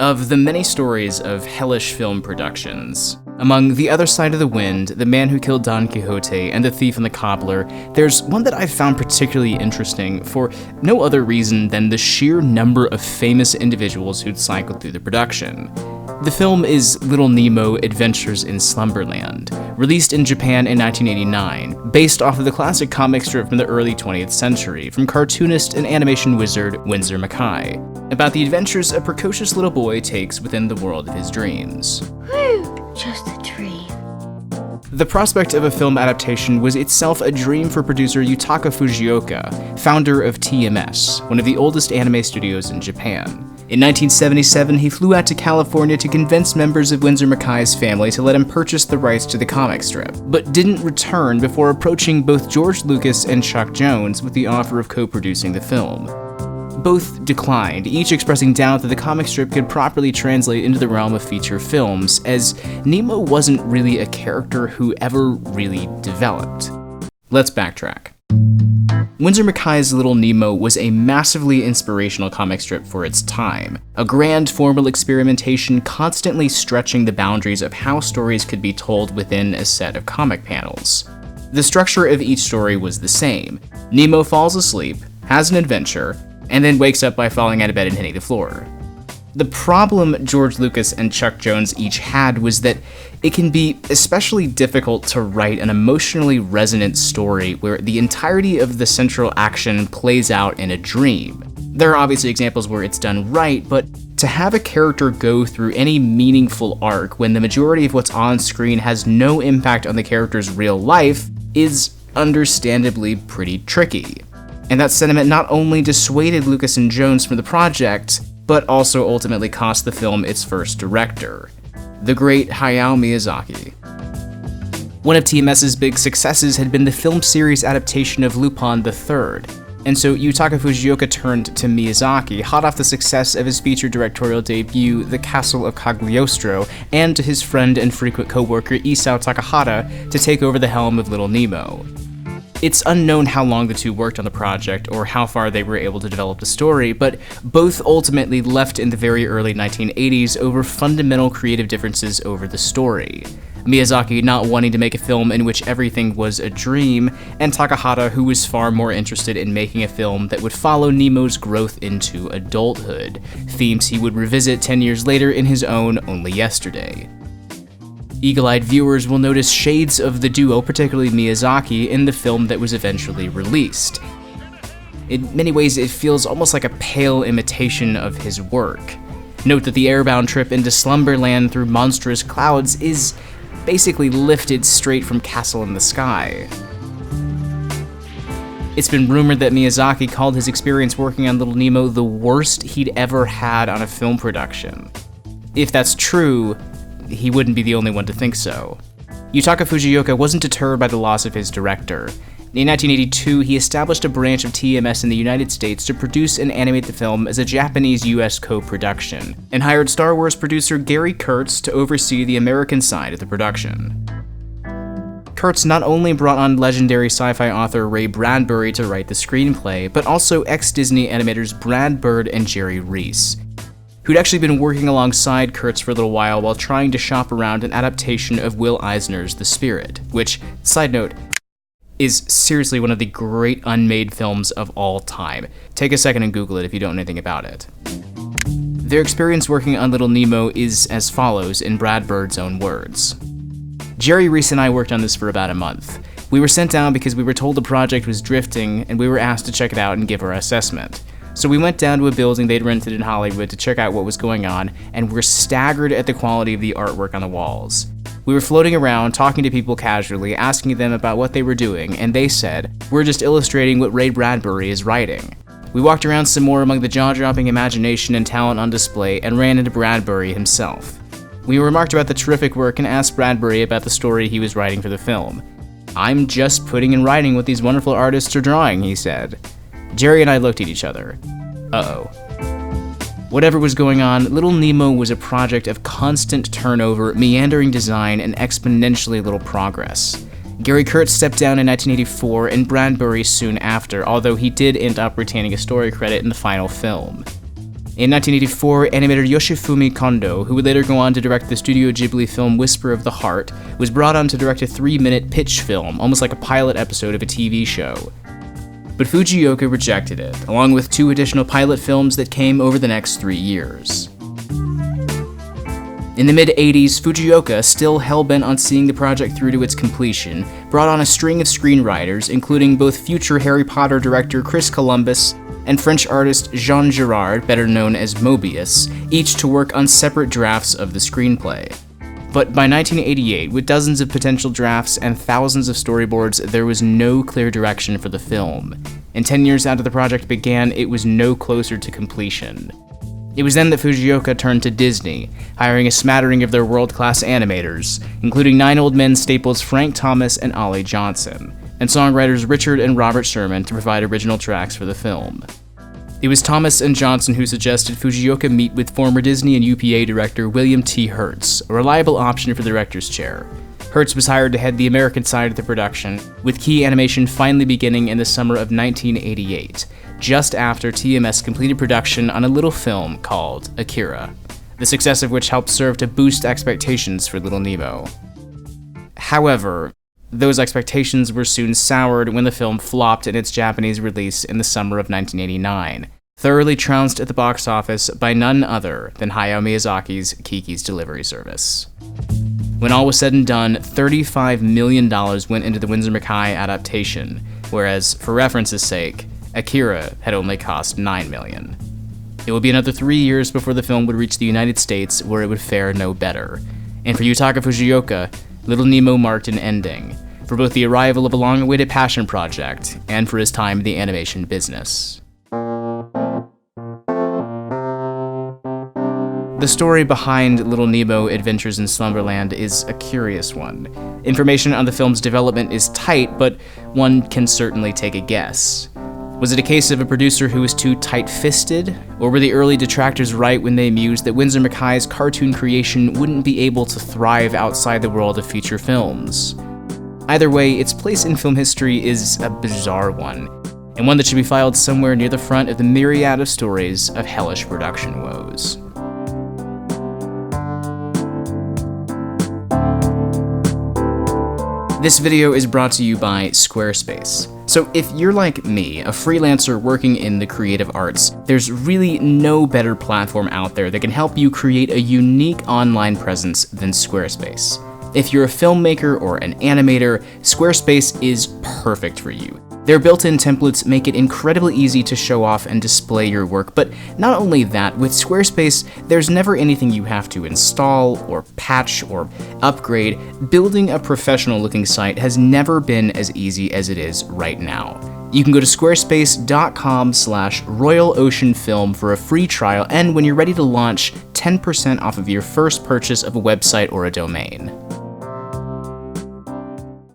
Of the many stories of hellish film productions, among The Other Side of the Wind, The Man Who Killed Don Quixote, and The Thief and the Cobbler, there's one that I've found particularly interesting for no other reason than the sheer number of famous individuals who'd cycled through the production. The film is Little Nemo Adventures in Slumberland, released in Japan in 1989, based off of the classic comic strip from the early 20th century from cartoonist and animation wizard Winsor McCay, about the adventures a precocious little boy takes within the world of his dreams. Whew, just a dream. The prospect of a film adaptation was itself a dream for producer Yutaka Fujioka, founder of TMS, one of the oldest anime studios in Japan. In 1977, he flew out to California to convince members of Winsor McCay's family to let him purchase the rights to the comic strip, but didn't return before approaching both George Lucas and Chuck Jones with the offer of co-producing the film. Both declined, each expressing doubt that the comic strip could properly translate into the realm of feature films, as Nemo wasn't really a character who ever really developed. Let's backtrack. Winsor McCay's Little Nemo was a massively inspirational comic strip for its time, a grand formal experimentation constantly stretching the boundaries of how stories could be told within a set of comic panels. The structure of each story was the same. Nemo falls asleep, has an adventure, and then wakes up by falling out of bed and hitting the floor. The problem George Lucas and Chuck Jones each had was that it can be especially difficult to write an emotionally resonant story where the entirety of the central action plays out in a dream. There are obviously examples where it's done right, but to have a character go through any meaningful arc when the majority of what's on screen has no impact on the character's real life is understandably pretty tricky. And that sentiment not only dissuaded Lucas and Jones from the project, but also ultimately cost the film its first director, the great Hayao Miyazaki. One of TMS's big successes had been the film series adaptation of Lupin III, and so Yutaka Fujioka turned to Miyazaki, hot off the success of his feature directorial debut, The Castle of Cagliostro, and to his friend and frequent co-worker Isao Takahata to take over the helm of Little Nemo. It's unknown how long the two worked on the project or how far they were able to develop the story, but both ultimately left in the very early 1980s over fundamental creative differences over the story. Miyazaki not wanting to make a film in which everything was a dream, and Takahata who was far more interested in making a film that would follow Nemo's growth into adulthood, themes he would revisit 10 years later in his own Only Yesterday. Eagle-eyed viewers will notice shades of the duo, particularly Miyazaki, in the film that was eventually released. In many ways, it feels almost like a pale imitation of his work. Note that the airbound trip into Slumberland through monstrous clouds is basically lifted straight from Castle in the Sky. It's been rumored that Miyazaki called his experience working on Little Nemo the worst he'd ever had on a film production. If that's true, he wouldn't be the only one to think so. Yutaka Fujioka wasn't deterred by the loss of his director. In 1982, he established a branch of TMS in the United States to produce and animate the film as a Japanese-US co-production, and hired Star Wars producer Gary Kurtz to oversee the American side of the production. Kurtz not only brought on legendary sci-fi author Ray Bradbury to write the screenplay, but also ex-Disney animators Brad Bird and Jerry Reese, who'd actually been working alongside Kurtz for a little while trying to shop around an adaptation of Will Eisner's The Spirit, which, side note, is seriously one of the great unmade films of all time. Take a second and Google it if you don't know anything about it. Their experience working on Little Nemo is as follows in Brad Bird's own words. Jerry Reese and I worked on this for about a month. We were sent down because we were told the project was drifting and we were asked to check it out and give our assessment. So we went down to a building they'd rented in Hollywood to check out what was going on, and were staggered at the quality of the artwork on the walls. We were floating around, talking to people casually, asking them about what they were doing, and they said, "We're just illustrating what Ray Bradbury is writing." We walked around some more among the jaw-dropping imagination and talent on display, and ran into Bradbury himself. We remarked about the terrific work and asked Bradbury about the story he was writing for the film. "I'm just putting in writing what these wonderful artists are drawing," he said. Jerry and I looked at each other. Uh-oh. Whatever was going on, Little Nemo was a project of constant turnover, meandering design, and exponentially little progress. Gary Kurtz stepped down in 1984, and Bradbury soon after, although he did end up retaining a story credit in the final film. In 1984, animator Yoshifumi Kondo, who would later go on to direct the Studio Ghibli film Whisper of the Heart, was brought on to direct a 3-minute pitch film, almost like a pilot episode of a TV show. But Fujioka rejected it, along with 2 additional pilot films that came over the next 3 years. In the mid-80s, Fujioka, still hell-bent on seeing the project through to its completion, brought on a string of screenwriters, including both future Harry Potter director Chris Columbus and French artist Jean Girard, better known as Mobius, each to work on separate drafts of the screenplay. But by 1988, with dozens of potential drafts and thousands of storyboards, there was no clear direction for the film. And 10 years after the project began, it was no closer to completion. It was then that Fujioka turned to Disney, hiring a smattering of their world-class animators, including 9 Old Men staples Frank Thomas and Ollie Johnson, and songwriters Richard and Robert Sherman to provide original tracks for the film. It was Thomas and Johnson who suggested Fujioka meet with former Disney and UPA director William T. Hertz, a reliable option for the director's chair. Hertz was hired to head the American side of the production, with key animation finally beginning in the summer of 1988, just after TMS completed production on a little film called Akira, the success of which helped serve to boost expectations for Little Nemo. However, those expectations were soon soured when the film flopped in its Japanese release in the summer of 1989, thoroughly trounced at the box office by none other than Hayao Miyazaki's Kiki's Delivery Service. When all was said and done, $35 million went into the Winsor McKay adaptation, whereas, for reference's sake, Akira had only cost $9 million. It would be another 3 years before the film would reach the United States, where it would fare no better. And for Yutaka Fujioka, Little Nemo marked an ending, for both the arrival of a long-awaited passion project and for his time in the animation business. The story behind Little Nemo Adventures in Slumberland is a curious one. Information on the film's development is tight, but one can certainly take a guess. Was it a case of a producer who was too tight-fisted? Or were the early detractors right when they mused that Winsor McKay's cartoon creation wouldn't be able to thrive outside the world of feature films? Either way, its place in film history is a bizarre one, and one that should be filed somewhere near the front of the myriad of stories of hellish production woes. This video is brought to you by Squarespace. So if you're like me, a freelancer working in the creative arts, there's really no better platform out there that can help you create a unique online presence than Squarespace. If you're a filmmaker or an animator, Squarespace is perfect for you. Their built-in templates make it incredibly easy to show off and display your work, but not only that, with Squarespace, there's never anything you have to install or patch or upgrade. Building a professional-looking site has never been as easy as it is right now. You can go to squarespace.com/RoyalOceanFilm for a free trial, and when you're ready to launch, 10% off of your first purchase of a website or a domain.